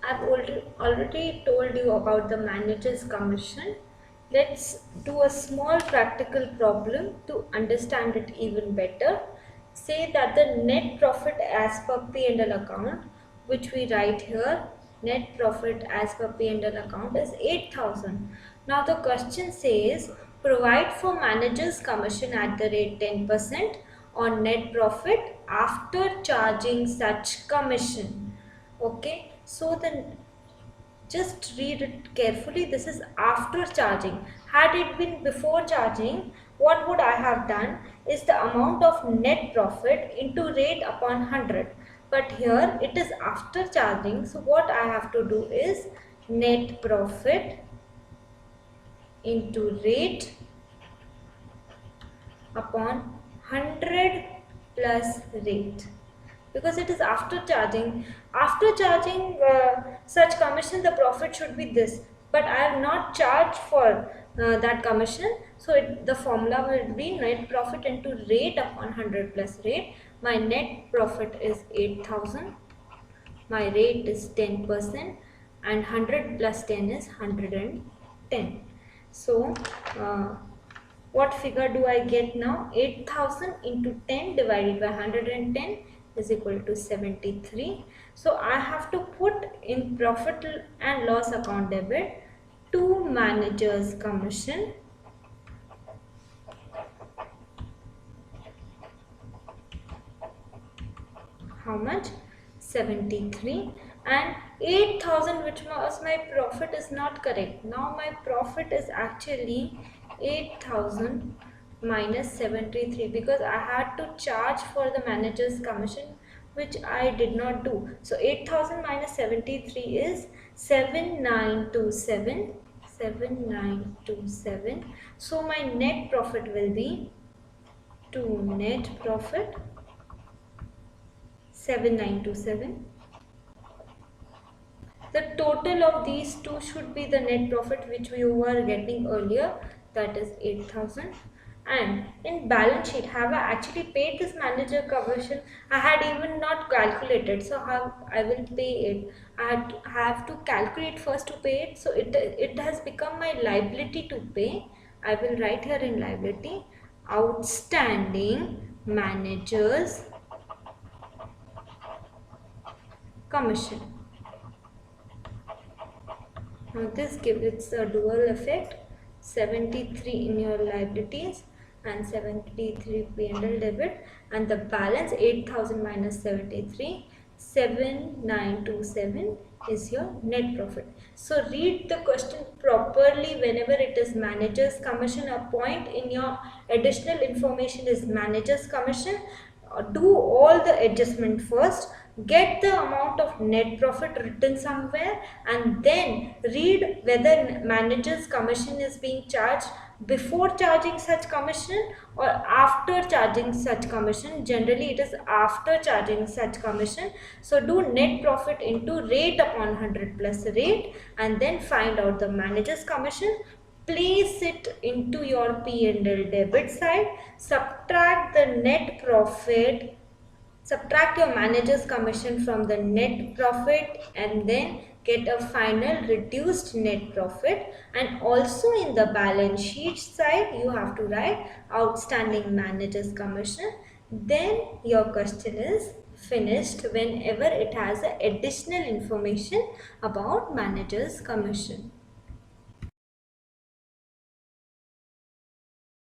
I've already told you about the manager's commission. Let's do a small practical problem to understand it even better. Say that the net profit as per P&L account, which we write here, net profit as per P&L account is 8,000. Now the question says, provide for manager's commission at the rate 10% on net profit after charging such commission. Okay, so then just read it carefully. This is after charging. Had it been before charging, what would I have done is the amount of net profit into rate upon 100. But here it is after charging, so what I have to do is net profit into rate upon 100 plus rate, because it is after charging. After charging such commission, the profit should be this, but I have not charged for that commission, so the formula will be net profit into rate upon 100 plus rate. My net profit is 8,000, my rate is 10%, and 100 plus 10 is 110. So what figure do I get now? 8,000 into 10 divided by 110 is equal to 73. So I have to put in profit and loss account debit to manager's commission. How much? 73. And 8,000, which was my profit, is not correct. Now my profit is actually 8,000 minus 73, because I had to charge for the manager's commission, which I did not do. So 8,000 minus 73 is 7927. 7927. So my net profit will be to net profit 7927. The total of these two should be the net profit which we were getting earlier, that is 8,000. And in balance sheet, have I actually paid this manager commission? I had even not calculated, so how I will pay it? I have to calculate first to pay it, so it has become my liability to pay. I will write here in liability, outstanding manager's commission. Now this gives it's a dual effect, 73 in your liabilities and 73 P&L debit, and the balance 8,000 minus 73, 7927 is your net profit. So read the question properly. Whenever it is manager's commission, a point in your additional information is manager's commission. Do all the adjustment first, get the amount of net profit written somewhere, and then read whether manager's commission is being charged before charging such commission or after charging such commission. Generally it is after charging such commission. So do net profit into rate upon 100 plus rate, and then find out the manager's commission. Place it into your P&L debit side, subtract the net profit, subtract your manager's commission from the net profit, and then get a final reduced net profit. And also in the balance sheet side, you have to write outstanding manager's commission. Then your question is finished whenever it has additional information about manager's commission.